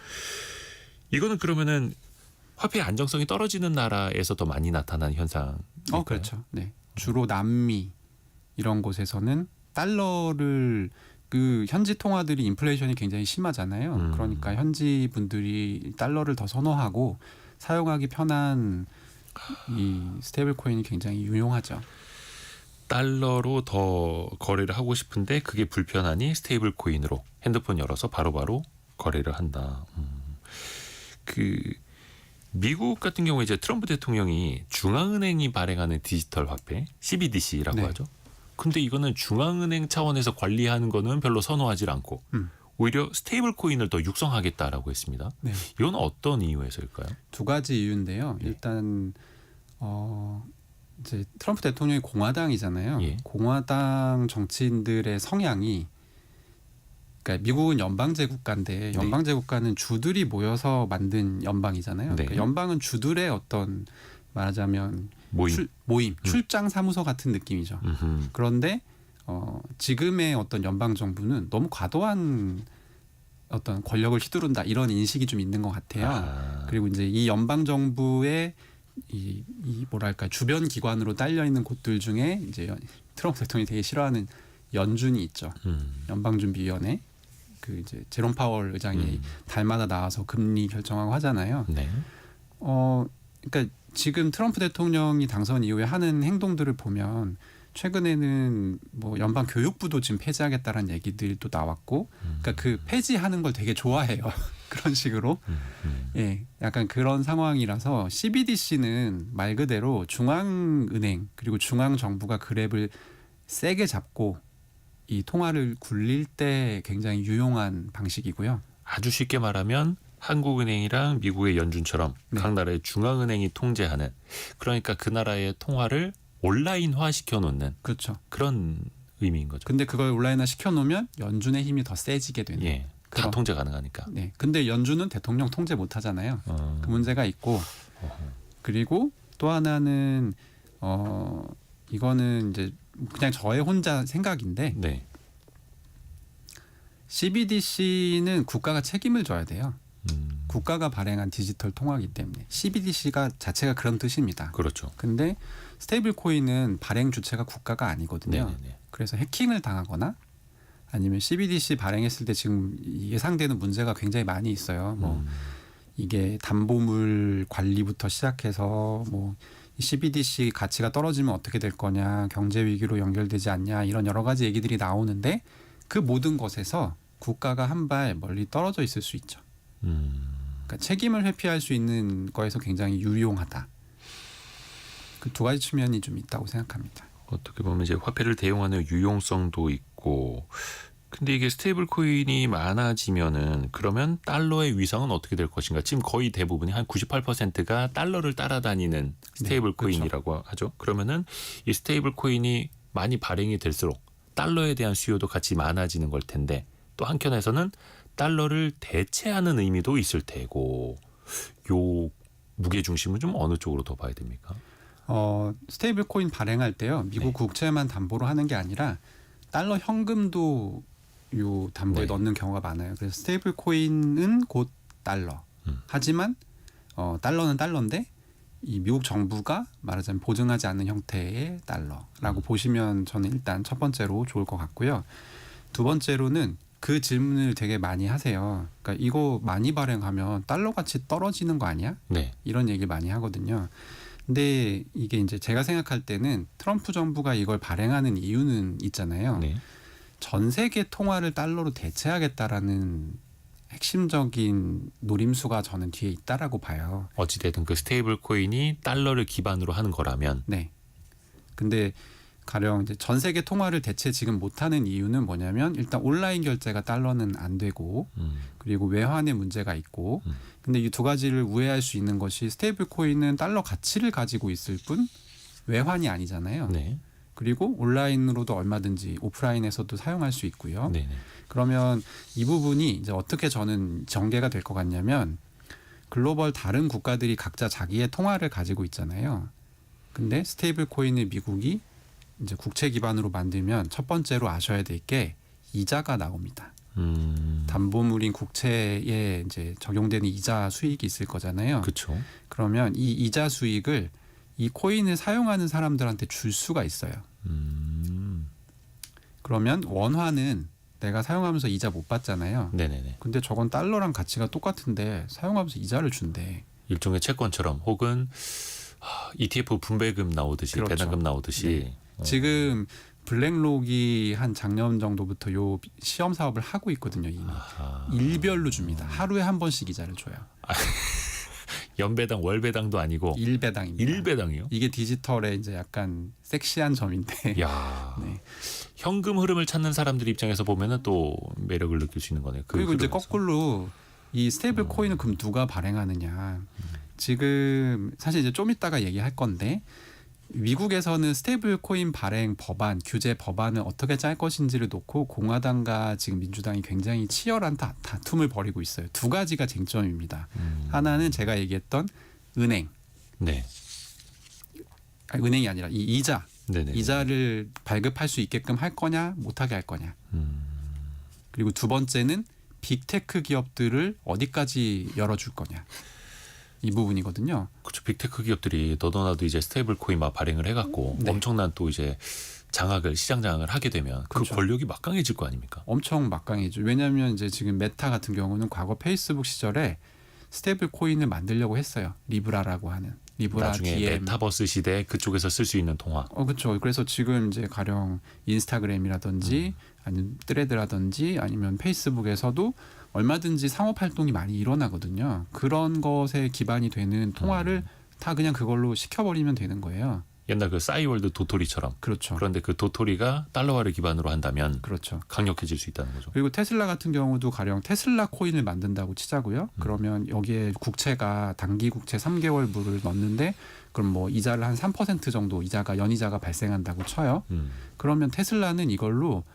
이거는 그러면은 화폐의 안정성이 떨어지는 나라에서 더 많이 나타나는 현상. 그렇죠. 네. 주로 남미 이런 곳에서는 달러를 그 현지 통화들이 인플레이션이 굉장히 심하잖아요. 그러니까 현지 분들이 달러를 더 선호하고 사용하기 편한 이 스테이블 코인이 굉장히 유용하죠. 달러로 더 거래를 하고 싶은데 그게 불편하니 스테이블 코인으로 핸드폰 열어서 바로바로 거래를 한다. 그 미국 같은 경우에 이제 트럼프 대통령이 중앙은행이 발행하는 디지털 화폐 CBDC라고 네. 하죠. 근데 이거는 중앙은행 차원에서 관리하는 거는 별로 선호하지 않고 오히려 스테이블 코인을 더 육성하겠다라고 했습니다. 네. 이건 어떤 이유에서일까요? 두 가지 이유인데요. 네. 일단 이제 트럼프 대통령이 공화당이잖아요. 예. 공화당 정치인들의 성향이 그러니까 미국은 연방제 국가인데 연방제 국가는 주들이 모여서 만든 연방이잖아요. 네. 그러니까 연방은 주들의 어떤 말하자면 모임. 출장 사무소 같은 느낌이죠. 그런데 지금의 어떤 연방 정부는 너무 과도한 어떤 권력을 휘두른다 이런 인식이 좀 있는 것 같아요. 그리고 이제 이 연방 정부의 이 뭐랄까 주변 기관으로 딸려 있는 곳들 중에 이제 트럼프 대통령이 되게 싫어하는 연준이 있죠. 연방준비위원회 그 이제 제롬 파월 의장이 달마다 나와서 금리 결정하고 하잖아요. 네. 그러니까 지금 트럼프 대통령이 당선 이후에 하는 행동들을 보면 최근에는 뭐 연방 교육부도 지금 폐지하겠다라는 얘기들도 나왔고, 그러니까 그 폐지하는 걸 되게 좋아해요. 그런 식으로. 예, 약간 그런 상황이라서 CBDC는 말 그대로 중앙은행 그리고 중앙 정부가 그랩을 세게 잡고 이 통화를 굴릴 때 굉장히 유용한 방식이고요. 아주 쉽게 말하면 한국은행이랑 미국의 연준처럼 네. 각 나라의 중앙은행이 통제하는, 그러니까 그 나라의 통화를 온라인화 시켜놓는 그렇죠. 그런 의미인 거죠. 근데 그걸 온라인화 시켜놓으면 연준의 힘이 더 세지게 되는. 예, 다 그럼. 통제 가능하니까. 네. 근데 연준은 대통령 통제 못 하잖아요. 그 문제가 있고, 그리고 또 하나는 이거는 이제 그냥 저의 혼자 생각인데, 네. CBDC는 국가가 책임을 져야 돼요. 음, 국가가 발행한 디지털 통화이기 때문에 CBDC가 자체가 그런 뜻입니다. 그렇죠. 근데 스테이블 코인은 발행 주체가 국가가 아니거든요. 네네네. 그래서 해킹을 당하거나 아니면 CBDC 발행했을 때 지금 예상되는 문제가 굉장히 많이 있어요. 뭐 이게 담보물 관리부터 시작해서 뭐 CBDC 가치가 떨어지면 어떻게 될 거냐, 경제 위기로 연결되지 않냐, 이런 여러 가지 얘기들이 나오는데 그 모든 것에서 국가가 한 발 멀리 떨어져 있을 수 있죠. 그러니까 책임을 회피할 수 있는 거에서 굉장히 유용하다. 그 두 가지 측면이 좀 있다고 생각합니다. 어떻게 보면 이제 화폐를 대용하는 유용성도 있고, 근데 이게 스테이블 코인이 많아지면은 그러면 달러의 위상은 어떻게 될 것인가? 지금 거의 대부분이 한 98%가 달러를 따라다니는 스테이블 코인이라고 하죠. 그러면은 이 스테이블 코인이 많이 발행이 될수록 달러에 대한 수요도 같이 많아지는 걸 텐데, 또 한켠에서는 달러를 대체하는 의미도 있을 테고, 요 무게 중심은 좀 어느 쪽으로 더 봐야 됩니까? 스테이블 코인 발행할 때요. 미국 네. 국채만 담보로 하는 게 아니라 달러 현금도 요 담보에 네. 넣는 경우가 많아요. 그래서 스테이블 코인은 곧 달러. 하지만 달러는 달러인데 이 미국 정부가 말하자면 보증하지 않는 형태의 달러라고 보시면 저는 일단 첫 번째로 좋을 것 같고요. 두 번째로는 그 질문을 되게 많이 하세요. 그러니까 이거 많이 발행하면 달러 가치 떨어지는 거 아니야? 네. 이런 얘기 많이 하거든요. 근데 이게 이제 제가 생각할 때는 트럼프 정부가 이걸 발행하는 이유는 있잖아요. 네. 전 세계 통화를 달러로 대체하겠다라는 핵심적인 노림수가 저는 뒤에 있다라고 봐요. 어찌되든 그 스테이블 코인이 달러를 기반으로 하는 거라면, 네. 근데 가령 이제 전 세계 통화를 대체 지금 못하는 이유는 뭐냐면 일단 온라인 결제가 달러는 안 되고 그리고 외환의 문제가 있고 근데 이 두 가지를 우회할 수 있는 것이 스테이블 코인은 달러 가치를 가지고 있을 뿐 외환이 아니잖아요. 네. 그리고 온라인으로도 얼마든지 오프라인에서도 사용할 수 있고요. 네. 그러면 이 부분이 이제 어떻게 저는 전개가 될 것 같냐면 글로벌 다른 국가들이 각자 자기의 통화를 가지고 있잖아요. 근데 스테이블 코인을 미국이 이제 국채 기반으로 만들면 첫 번째로 아셔야 될 게 이자가 나옵니다. 담보물인 국채에 이제 적용되는 이자 수익이 있을 거잖아요. 그렇죠. 그러면 이 이자 수익을 이 코인을 사용하는 사람들한테 줄 수가 있어요. 그러면 원화는 내가 사용하면서 이자 못 받잖아요. 네네네. 근데 저건 달러랑 가치가 똑같은데 사용하면서 이자를 준대. 일종의 채권처럼 혹은 ETF 분배금 나오듯이 그렇죠. 배당금 나오듯이. 네. 지금 블랙록이 한 작년 정도부터 요 시험 사업을 하고 있거든요. 이미 일별로 줍니다. 하루에 한 번씩 이자를 줘요. 연배당 월배당도 아니고 일배당입니다. 일배당이요? 이게 디지털의 이제 약간 섹시한 점인데. 야, 네. 현금 흐름을 찾는 사람들 입장에서 보면은 또 매력을 느낄 수 있는 거네요. 그 그리고 이제 흐름에서. 거꾸로 이 스테이블 코인은 그럼 누가 발행하느냐. 지금 사실 이제 좀 이따가 얘기할 건데 미국에서는 스테이블 코인 발행 법안, 규제 법안을 어떻게 짤 것인지를 놓고 공화당과 지금 민주당이 굉장히 치열한 다툼을 벌이고 있어요. 두 가지가 쟁점입니다. 하나는 제가 얘기했던 은행. 네. 아니, 은행이 아니라 이 이자. 네네. 이자를 발급할 수 있게끔 할 거냐, 못하게 할 거냐. 그리고 두 번째는 빅테크 기업들을 어디까지 열어줄 거냐. 이 부분이거든요. 그렇죠. 빅테크 기업들이 너도나도 이제 스테이블 코인 막 발행을 해갖고 네. 엄청난 또 이제 시장 장악을 하게 되면 그렇죠. 그 권력이 막강해질 거 아닙니까? 엄청 막강해죠. 왜냐하면 이제 지금 메타 같은 경우는 과거 페이스북 시절에 스테이블 코인을 만들려고 했어요. 리브라라고 하는 리브라 나중에 DM. 메타버스 시대에 그쪽에서 쓸 수 있는 통화. 그렇죠. 그래서 지금 이제 가령 인스타그램이라든지 아니면 트레드라든지 아니면 페이스북에서도 얼마든지 상업 활동이 많이 일어나거든요. 그런 것에 기반이 되는 통화를 다 그냥 그걸로 시켜버리면 되는 거예요. 옛날 그 싸이월드 도토리처럼. 그렇죠. 그런데 그 도토리가 달러화를 기반으로 한다면 그렇죠. 강력해질 수 있다는 거죠. 그리고 테슬라 같은 경우도 가령 테슬라 코인을 만든다고 치자고요. 그러면 여기에 국채가 단기 국채 3개월물을 넣는데 그럼 뭐 이자를 한 3% 정도 이자가 연이자가 발생한다고 쳐요. 그러면 테슬라는 이걸로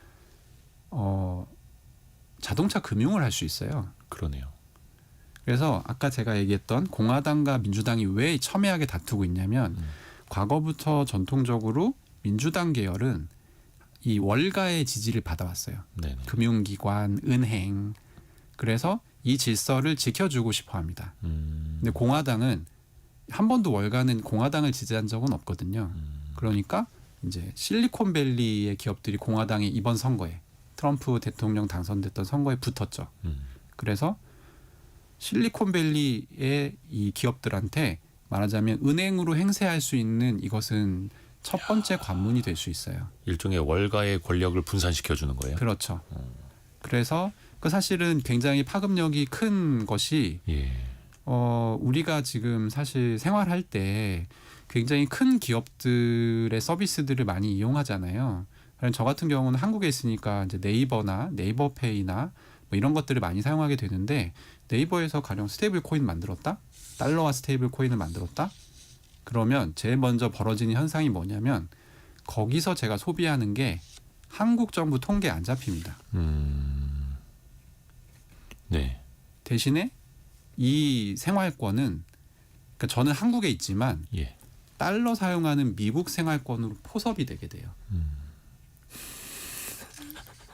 자동차 금융을 할 수 있어요. 그러네요. 그래서 아까 제가 얘기했던 공화당과 민주당이 왜 첨예하게 다투고 있냐면 과거부터 전통적으로 민주당 계열은 이 월가의 지지를 받아왔어요. 네네. 금융기관, 은행. 그래서 이 질서를 지켜주고 싶어 합니다. 근데 공화당은 한 번도 월가는 공화당을 지지한 적은 없거든요. 그러니까 이제 실리콘밸리의 기업들이 공화당의 이번 선거에 트럼프 대통령 당선됐던 선거에 붙었죠. 그래서 실리콘밸리의 이 기업들한테 말하자면 은행으로 행세할 수 있는 이것은 첫 번째 관문이 될 수 있어요. 일종의 월가의 권력을 분산시켜 주는 거예요. 그렇죠. 그래서 그 사실은 굉장히 파급력이 큰 것이 예. 우리가 지금 사실 생활할 때 굉장히 큰 기업들의 서비스들을 많이 이용하잖아요. 저 같은 경우는 한국에 있으니까 이제 네이버나 네이버페이나 뭐 이런 것들을 많이 사용하게 되는데 네이버에서 가령 스테이블 코인 만들었다? 달러와 스테이블 코인을 만들었다? 그러면 제일 먼저 벌어지는 현상이 뭐냐면 거기서 제가 소비하는 게 한국 정부 통계에 안 잡힙니다. 네. 대신에 이 생활권은 그러니까 저는 한국에 있지만 예. 달러 사용하는 미국 생활권으로 포섭이 되게 돼요.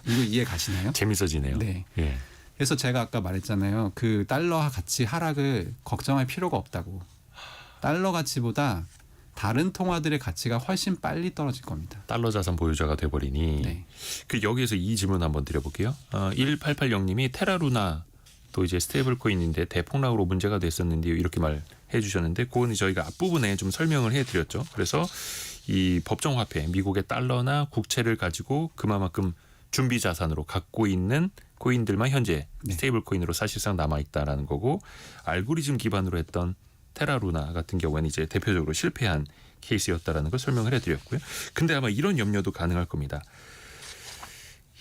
이거 이해 가시나요? 재밌어지네요. 네. 예. 그래서 제가 아까 말했잖아요. 그 달러 가치 하락을 걱정할 필요가 없다고. 달러 가치보다 다른 통화들의 가치가 훨씬 빨리 떨어질 겁니다. 달러 자산 보유자가 돼버리니. 네. 그 여기에서 이 질문 한번 드려볼게요. 1880님이 테라루나 또 이제 스테이블 코인인데 대폭락으로 문제가 됐었는데요. 이렇게 말해 주셨는데 그거는 저희가 앞부분에 좀 설명을 해드렸죠. 그래서 이 법정 화폐 미국의 달러나 국채를 가지고 그만큼 준비 자산으로 갖고 있는 코인들만 현재 네. 스테이블 코인으로 사실상 남아 있다라는 거고 알고리즘 기반으로 했던 테라루나 같은 경우에는 이제 대표적으로 실패한 케이스였다라는 걸 설명을 해드렸고요. 근데 아마 이런 염려도 가능할 겁니다.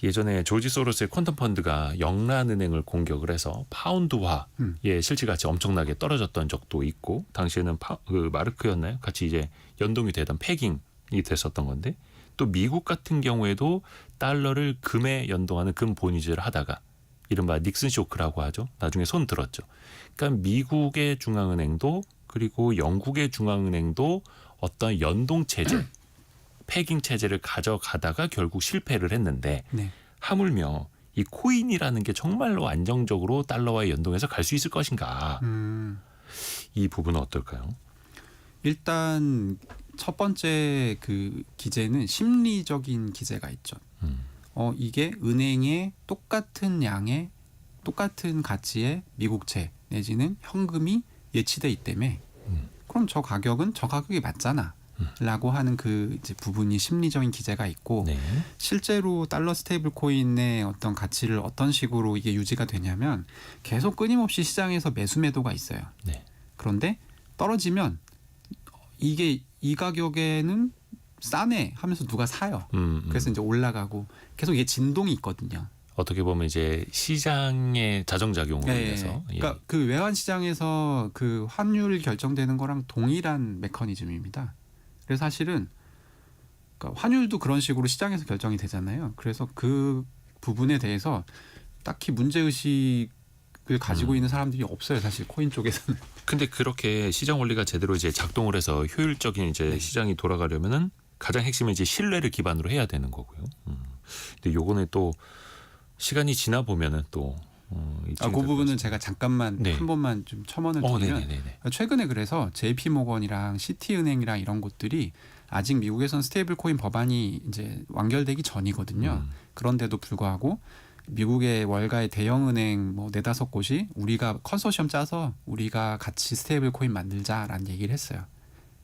예전에 조지 소로스의 퀀텀 펀드가 영란은행을 공격을 해서 파운드화의 실질 가치 엄청나게 떨어졌던 적도 있고 당시에는 그 마르크였나요? 같이 이제 연동이 되던 패깅이 됐었던 건데 또 미국 같은 경우에도 달러를 금에 연동하는 금 보니즈를 하다가 이른바 닉슨 쇼크라고 하죠. 나중에 손 들었죠. 그러니까 미국의 중앙은행도 그리고 영국의 중앙은행도 어떤 연동 체제, 패깅 체제를 가져가다가 결국 실패를 했는데 네. 하물며 이 코인이라는 게 정말로 안정적으로 달러와 연동해서 갈 수 있을 것인가? 이 부분은 어떨까요? 일단 첫 번째 그 기제는 심리적인 기제가 있죠. 이게 은행에 똑같은 양의 똑같은 가치의 미국채 내지는 현금이 예치돼 있다며 그럼 저 가격은 저 가격이 맞잖아. 라고 하는 그 이제 부분이 심리적인 기제가 있고 네. 실제로 달러 스테이블 코인의 어떤 가치를 어떤 식으로 이게 유지가 되냐면 계속 끊임없이 시장에서 매수 매도가 있어요. 네. 그런데 떨어지면 이게 이 가격에는 싸네 하면서 누가 사요. 그래서 이제 올라가고 계속 이게 진동이 있거든요. 어떻게 보면 이제 시장의 자정작용으로 인해서 그러니까 그 외환 시장에서 그 환율 결정되는 거랑 동일한 메커니즘입니다. 그래서 사실은 그러니까 환율도 그런 식으로 시장에서 결정이 되잖아요. 그래서 그 부분에 대해서 딱히 문제 의식을 가지고 있는 사람들이 없어요. 사실 코인 쪽에서는. 근데 그렇게 시장 원리가 제대로 이제 작동을 해서 효율적인 이제 시장이 돌아가려면은 가장 핵심은 이제 신뢰를 기반으로 해야 되는 거고요. 근데 요거는 또 시간이 지나 보면은 또 그 부분은 제가 잠깐만 네. 한 번만 좀 첨언을 드리면 네네네. 최근에 그래서 JP 모건이랑 시티은행이랑 이런 곳들이 아직 미국에선 스테이블 코인 법안이 이제 완결되기 전이거든요. 그런데도 불구하고 미국의 월가의 대형은행 뭐 4-5곳이 우리가 컨소시엄 짜서 우리가 같이 스테이블 코인 만들자라는 얘기를 했어요.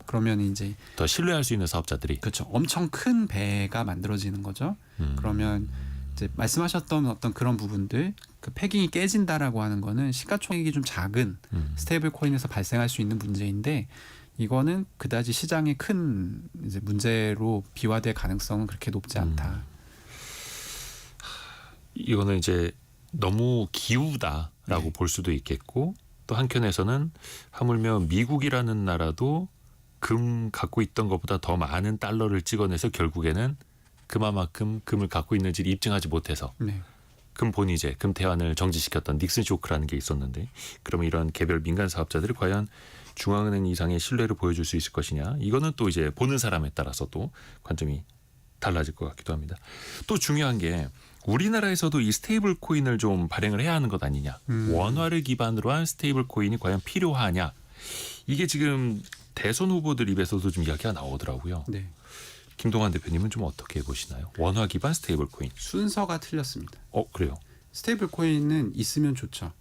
그러면 이제 더 신뢰할 수 있는 사업자들이. 그렇죠. 엄청 큰 배가 만들어지는 거죠. 그러면 이제 말씀하셨던 어떤 그런 부분들, 그 패깅이 깨진다라고 하는 거는 시가총액이 좀 작은 스테이블 코인에서 발생할 수 있는 문제인데 이거는 그다지 시장의 큰 이제 문제로 비화될 가능성은 그렇게 높지 않다. 이거는 이제 너무 기우다라고 네. 볼 수도 있겠고 또 한켠에서는 하물며 미국이라는 나라도 금 갖고 있던 것보다 더 많은 달러를 찍어내서 결국에는 그만큼 금을 갖고 있는지를 입증하지 못해서 네. 금 본위제, 금 대환을 정지시켰던 닉슨 쇼크라는 게 있었는데 그러면 이런 개별 민간 사업자들이 과연 중앙은행 이상의 신뢰를 보여줄 수 있을 것이냐 이거는 또 이제 보는 사람에 따라서 또 관점이 달라질 것 같기도 합니다. 또 중요한 게 우리나라에서도 이 스테이블 코인을 좀 발행을 해야 하는 것 아니냐. 원화를 기반으로 한 스테이블 코인이 과연 필요하냐. 이게 지금 대선 후보들 입에서도 좀 이야기가 나오더라고요. 네. 김동완 대표님은 좀 어떻게 보시나요? 원화 기반 스테이블 코인. 순서가 틀렸습니다. 그래요? 스테이블 코인은 있으면 좋죠.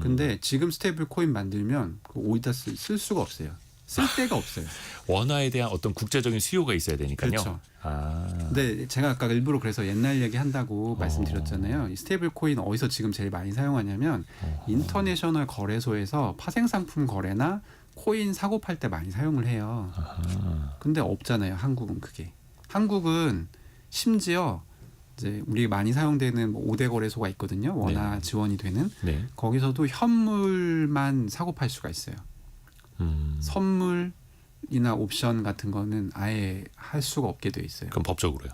근데 지금 스테이블 코인 만들면 오이다 쓸 수가 없어요. 쓸 데가 없어요. 원화에 대한 어떤 국제적인 수요가 있어야 되니까요. 그렇죠. 아. 근데 제가 아까 일부러 그래서 옛날 얘기 한다고 말씀드렸잖아요. 이 스테이블 코인 어디서 지금 제일 많이 사용하냐면 인터내셔널 거래소에서 파생 상품 거래나 코인 사고 팔 때 많이 사용을 해요. 근데 없잖아요. 한국은 그게. 한국은 심지어 이제 우리 많이 사용되는 5대 거래소가 있거든요. 원화 네. 지원이 되는. 네. 거기서도 현물만 사고 팔 수가 있어요. 선물이나 옵션 같은 거는 아예 할 수가 없게 돼 있어요. 그럼 법적으로요?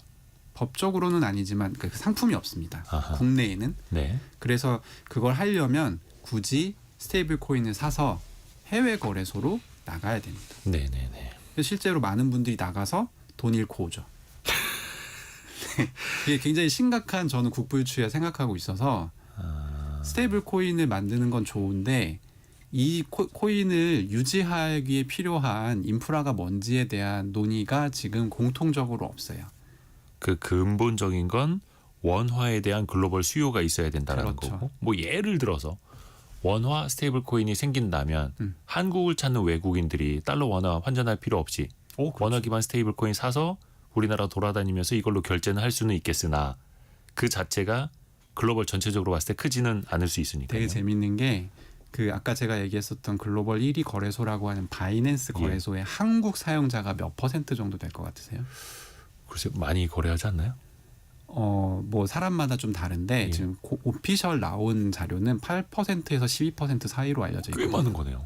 법적으로는 아니지만 그 상품이 없습니다. 아하. 국내에는. 네. 그래서 그걸 하려면 굳이 스테이블 코인을 사서 해외 거래소로 나가야 됩니다. 네네네. 실제로 많은 분들이 나가서 돈 잃고 오죠. 이게 굉장히 심각한 저는 국부유추야 생각하고 있어서 스테이블 코인을 만드는 건 좋은데 이 코인을 유지하기에 필요한 인프라가 뭔지에 대한 논의가 지금 공통적으로 없어요. 그 근본적인 건 원화에 대한 글로벌 수요가 있어야 된다는 그렇죠. 거고. 뭐 예를 들어서 원화 스테이블 코인이 생긴다면 한국을 찾는 외국인들이 달러 원화 환전할 필요 없이 그렇죠. 원화 기반 스테이블 코인 사서 우리나라 돌아다니면서 이걸로 결제는 할 수는 있겠으나 그 자체가 글로벌 전체적으로 봤을 때 크지는 않을 수 있으니까요. 되게 재밌는 게 그 아까 제가 얘기했었던 글로벌 1위 거래소라고 하는 바이낸스 거래소의 한국 사용자가 몇 % 정도 될 것 같으세요? 글쎄요, 많이 거래하지 않나요? 뭐 사람마다 좀 다른데 지금 오피셜 나온 자료는 8%에서 12% 사이로 알려져 꽤 있거든요. 많은 거네요.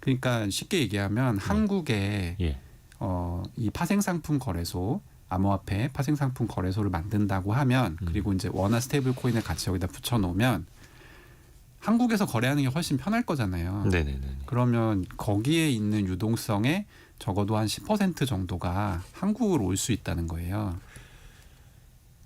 그러니까 쉽게 얘기하면 한국에 예. 이 파생상품 거래소 암호화폐 파생상품 거래소를 만든다고 하면 그리고 이제 원화 스테이블 코인을 같이 여기다 붙여놓으면 한국에서 거래하는 게 훨씬 편할 거잖아요. 네네네. 그러면 거기에 있는 유동성의 적어도 한 10% 정도가 한국으로 올 수 있다는 거예요.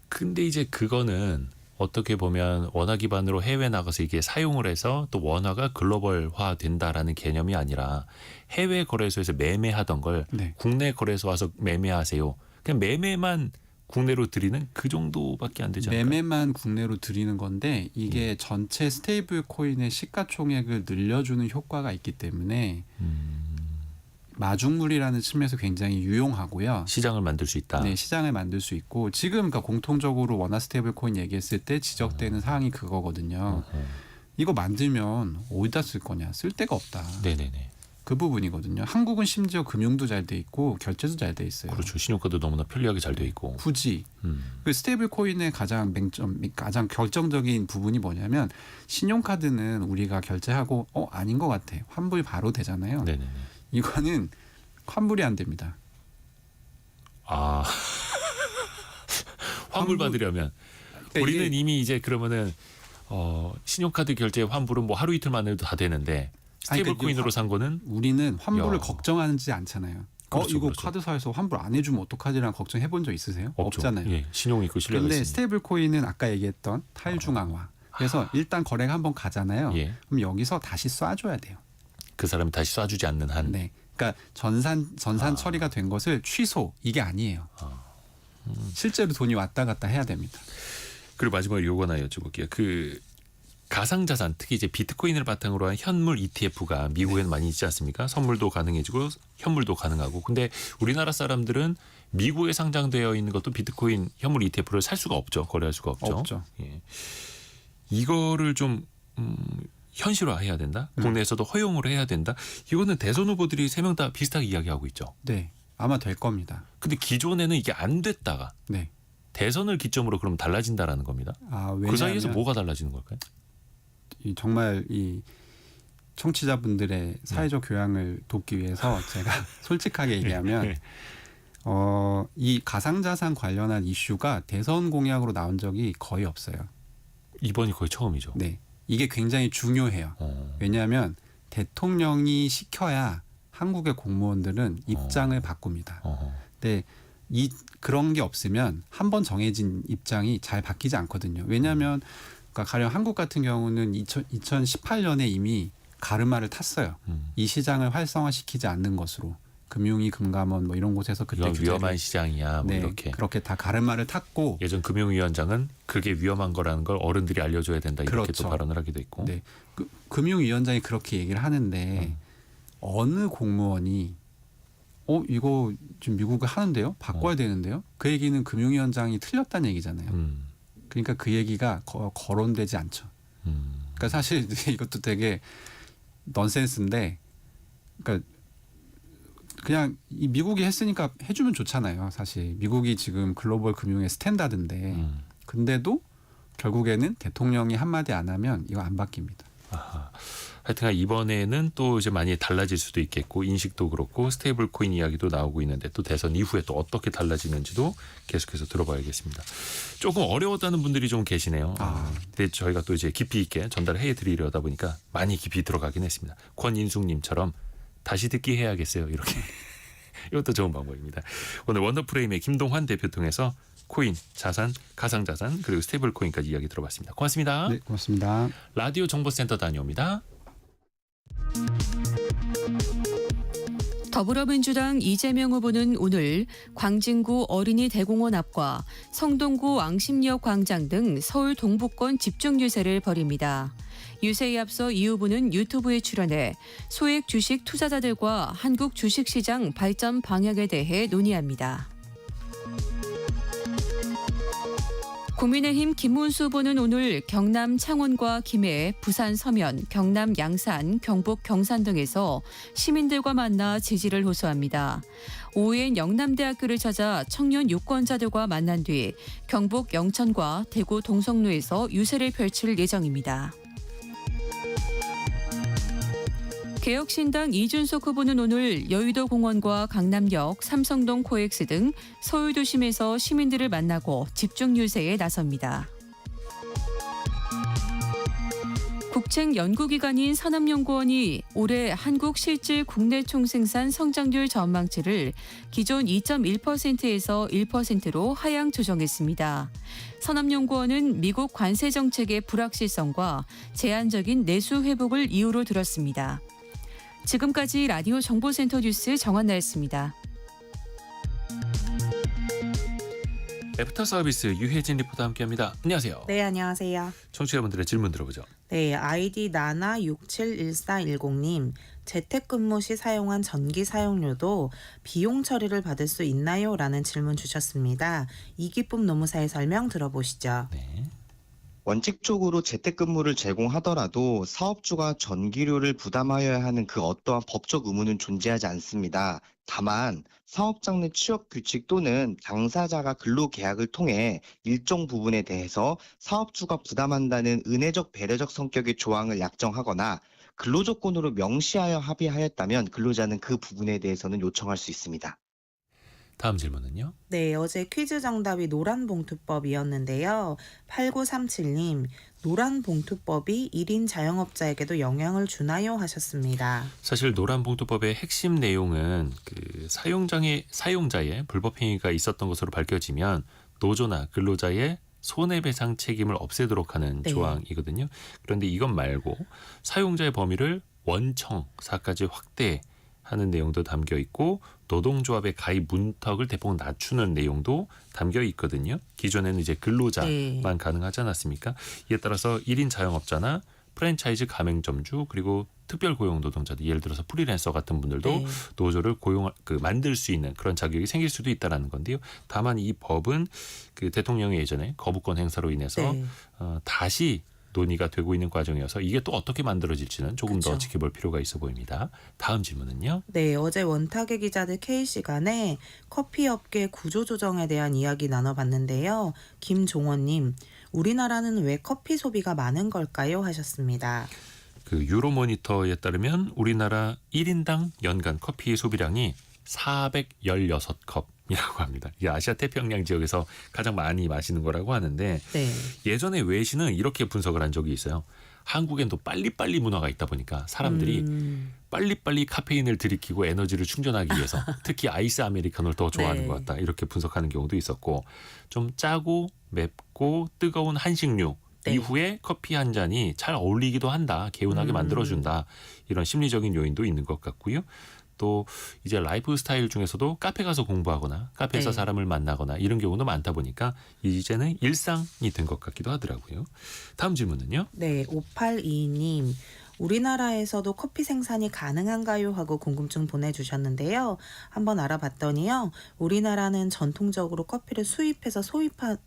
근데 이제 그거는 어떻게 보면 원화 기반으로 해외 나가서 이게 사용을 해서 또 원화가 글로벌화 된다라는 개념이 아니라 해외 거래소에서 매매하던 걸 네. 국내 거래소 와서 매매하세요. 그냥 매매만 국내로 드리는 그 정도밖에 안 되지 않을까요? 매매만 국내로 드리는 건데 이게 전체 스테이블 코인의 시가총액을 늘려주는 효과가 있기 때문에 마중물이라는 측면에서 굉장히 유용하고요. 시장을 만들 수 있다. 네, 시장을 만들 수 있고 지금 그러니까 공통적으로 원화 스테이블 코인 얘기했을 때 지적되는 사항이 그거거든요. 이거 만들면 어디다 쓸 거냐? 쓸 데가 없다. 네네네. 그 부분이거든요. 한국은 심지어 금융도 잘 돼 있고 결제도 잘 돼 있어요. 그렇죠. 신용카드 너무나 편리하게 잘 돼 있고. 굳이 그 스테이블 코인의 가장 결정적인 부분이 뭐냐면 신용카드는 우리가 결제하고 아닌 것 같아. 환불 바로 되잖아요. 네네네. 이거는 환불이 안 됩니다. 아 환불 받으려면 그러니까 우리는 이게 이미 이제 그러면은 신용카드 결제 환불은 뭐 하루 이틀 만에도 다 되는데 스테이블 그러니까 코인으로 산 거는 우리는 환불을 야. 걱정하지 않잖아요. 그렇죠, 이거 그렇죠. 카드사에서 환불 안 해주면 어떡하지라는 걱정 해본 적 있으세요? 없죠. 없잖아요. 예, 신용 있고 신뢰가 근데 있으니. 스테이블 코인은 아까 얘기했던 탈중앙화. 그래서 일단 거래가 한번 가잖아요. 예. 그럼 여기서 다시 쏴줘야 돼요. 그 사람이 다시 쏴주지 않는 한. 네. 그러니까 전산 처리가 된 것을 취소 이게 아니에요. 실제로 돈이 왔다 갔다 해야 됩니다. 그리고 마지막으로 요거 하나 여쭤볼게요. 그 가상자산, 특히 이제 비트코인을 바탕으로 한 현물 ETF가 미국에는 많이 있지 않습니까? 선물도 가능해지고 현물도 가능하고. 근데 우리나라 사람들은 미국에 상장되어 있는 것도 비트코인 현물 ETF를 살 수가 없죠. 거래할 수가 없죠. 없죠. 예. 이거를 좀 현실화해야 된다. 국내에서도 허용을 해야 된다. 이거는 대선 후보들이 3명 다 비슷하게 이야기하고 있죠. 네, 아마 될 겁니다. 근데 기존에는 이게 안 됐다가 네. 대선을 기점으로 그럼 달라진다라는 겁니다. 왜냐하면 그 사이에서 뭐가 달라지는 걸까요? 정말 이 청취자분들의 사회적 교양을 돕기 위해서 제가 솔직하게 얘기하면 이 가상자산 관련한 이슈가 대선 공약으로 나온 적이 거의 없어요. 이번이 거의 처음이죠. 네, 이게 굉장히 중요해요. 왜냐하면 대통령이 시켜야 한국의 공무원들은 입장을 바꿉니다. 근데 그런 게 없으면 한 번 정해진 입장이 잘 바뀌지 않거든요. 왜냐하면 그러니까 가령 한국 같은 경우는 2018년에 이미 가르마를 탔어요. 이 시장을 활성화시키지 않는 것으로. 금융위 금감원 뭐 이런 곳에서 그때 이건 위험한 시장이야. 뭐 네, 이렇게. 그렇게 다 가르마를 탔고 예전 금융위원장은 그게 위험한 거라는 걸 어른들이 알려줘야 된다. 이렇게 그렇죠. 또 발언을 하기도 했고. 네, 금융위원장이 그렇게 얘기를 하는데 어느 공무원이 이거 지금 미국이 하는데요? 바꿔야 되는데요? 그 얘기는 금융위원장이 틀렸다는 얘기잖아요. 그러니까 그 얘기가 거론되지 않죠. 그러니까 사실 이것도 되게 넌센스인데, 그러니까 그냥 이 미국이 했으니까 해주면 좋잖아요. 사실 미국이 지금 글로벌 금융의 스탠다드인데, 근데도 결국에는 대통령이 한마디 안 하면 이거 안 바뀝니다. 아하. 하여튼 이번에는 또 이제 많이 달라질 수도 있겠고, 인식도 그렇고 스테이블 코인 이야기도 나오고 있는데, 또 대선 이후에 또 어떻게 달라지는지도 계속해서 들어봐야겠습니다. 조금 어려웠다는 분들이 좀 계시네요. 근데 저희가 또 이제 깊이 있게 전달해 드리려다 보니까 많이 깊이 들어가긴 했습니다. 권인숙님처럼 다시 듣기 해야겠어요. 이렇게. 이것도 좋은 방법입니다. 오늘 원더프레임의 김동환 대표 통해서 코인, 자산, 가상자산, 그리고 스테이블 코인까지 이야기 들어봤습니다. 고맙습니다. 네, 고맙습니다. 라디오 정보센터 다녀옵니다. 더불어민주당 이재명 후보는 오늘 광진구 어린이 대공원 앞과 성동구 앙심역 광장 등 서울 동부권 집중 유세를 벌입니다. 유세에 앞서 이 후보는 유튜브에 출연해 소액 주식 투자자들과 한국 주식시장 발전 방향에 대해 논의합니다. 국민의힘 김문수 후보는 오늘 경남 창원과 김해, 부산 서면, 경남 양산, 경북 경산 등에서 시민들과 만나 지지를 호소합니다. 오후엔 영남대학교를 찾아 청년 유권자들과 만난 뒤 경북 영천과 대구 동성로에서 유세를 펼칠 예정입니다. 개혁신당 이준석 후보는 오늘 여의도 공원과 강남역, 삼성동 코엑스 등 서울 도심에서 시민들을 만나고 집중 유세에 나섭니다. 국책연구기관인 산업연구원이 올해 한국 실질 국내 총생산 성장률 전망치를 기존 2.1%에서 1%로 하향 조정했습니다. 산업연구원은 미국 관세 정책의 불확실성과 제한적인 내수 회복을 이유로 들었습니다. 지금까지 라디오 정보센터 뉴스 정한나였습니다. 애프터 서비스 유혜진 리포터 함께합니다. 안녕하세요. 네, 안녕하세요. 청취자분들의 질문 들어보죠. 네, 아이디 나나671410님. 재택근무 시 사용한 전기 사용료도 비용 처리를 받을 수 있나요? 라는 질문 주셨습니다. 이기쁨 노무사의 설명 들어보시죠. 네. 원칙적으로 재택근무를 제공하더라도 사업주가 전기료를 부담하여야 하는 그 어떠한 법적 의무는 존재하지 않습니다. 다만 사업장 내 취업 규칙 또는 당사자가 근로계약을 통해 일정 부분에 대해서 사업주가 부담한다는 은혜적 배려적 성격의 조항을 약정하거나 근로조건으로 명시하여 합의하였다면 근로자는 그 부분에 대해서는 요청할 수 있습니다. 다음 질문은요. 네, 어제 퀴즈 정답이 노란봉투법이었는데요. 8937님, 노란봉투법이 1인 자영업자에게도 영향을 주나요? 하셨습니다. 사실 노란봉투법의 핵심 내용은 그 사용자의 불법 행위가 있었던 것으로 밝혀지면 노조나 근로자의 손해배상 책임을 없애도록 하는 네. 조항이거든요. 그런데 이것 말고 사용자의 범위를 원청사까지 확대하는 하는 내용도 담겨 있고 노동조합의 가입 문턱을 대폭 낮추는 내용도 담겨 있거든요. 기존에는 이제 근로자만 네. 가능하지 않았습니까? 이에 따라서 1인 자영업자나 프랜차이즈 가맹점주 그리고 특별 고용 노동자들 예를 들어서 프리랜서 같은 분들도 네. 노조를 만들 수 있는 그런 자격이 생길 수도 있다라는 건데요. 다만 이 법은 그 대통령이 예전에 거부권 행사로 인해서 네. 다시 논의가 되고 있는 과정이어서 이게 또 어떻게 만들어질지는 조금 더 그쵸. 지켜볼 필요가 있어 보입니다. 다음 질문은요. 네, 어제 원탁의 기자들 K시간에 커피업계 구조조정에 대한 이야기 나눠봤는데요. 김종원님, 우리나라는 왜 커피 소비가 많은 걸까요? 하셨습니다. 그 유로모니터에 따르면 우리나라 1인당 연간 커피 소비량이 416컵이라고 합니다. 이게 아시아 태평양 지역에서 가장 많이 마시는 거라고 하는데 네. 예전에 외신은 이렇게 분석을 한 적이 있어요. 한국엔 또 빨리빨리 문화가 있다 보니까 사람들이 빨리빨리 카페인을 들이키고 에너지를 충전하기 위해서 특히 아이스 아메리카노를 더 좋아하는 네. 것 같다. 이렇게 분석하는 경우도 있었고 좀 짜고 맵고 뜨거운 한식류 네. 이후에 커피 한 잔이 잘 어울리기도 한다. 개운하게 만들어준다. 이런 심리적인 요인도 있는 것 같고요. 또 이제 라이프 스타일 중에서도 카페 가서 공부하거나 카페에서 네. 사람을 만나거나 이런 경우도 많다 보니까 이제는 일상이 된 것 같기도 하더라고요. 다음 질문은요. 네, 5822님. 우리나라에서도 커피 생산이 가능한가요? 하고 궁금증 보내주셨는데요. 한번 알아봤더니요. 우리나라는 전통적으로 커피를 수입해서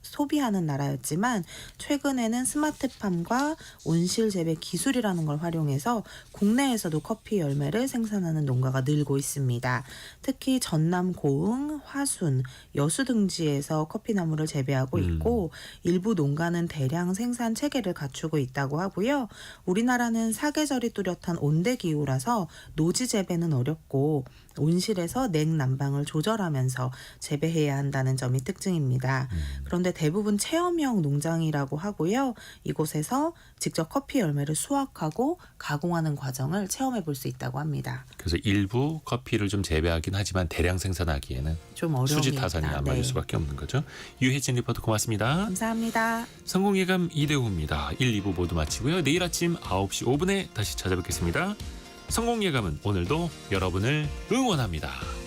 소비하는 나라였지만 최근에는 스마트팜과 온실 재배 기술이라는 걸 활용해서 국내에서도 커피 열매를 생산하는 농가가 늘고 있습니다. 특히 전남 고흥, 화순, 여수 등지에서 커피나무를 재배하고 있고 일부 농가는 대량 생산 체계를 갖추고 있다고 하고요. 우리나라는 사계절이 뚜렷한 온대 기후라서 노지 재배는 어렵고 온실에서 냉난방을 조절하면서 재배해야 한다는 점이 특징입니다. 그런데 대부분 체험형 농장이라고 하고요. 이곳에서 직접 커피 열매를 수확하고 가공하는 과정을 체험해 볼 수 있다고 합니다. 그래서 일부 커피를 좀 재배하긴 하지만 대량 생산하기에는 좀 어려움이 수지 타산이 있다. 안 맞을 네. 수밖에 없는 거죠. 유혜진 리포터 고맙습니다. 감사합니다. 성공예감 이대호입니다. 1, 2부 모두 마치고요. 내일 아침 9시 5분에 다시 찾아뵙겠습니다. 성공예감은 오늘도 여러분을 응원합니다.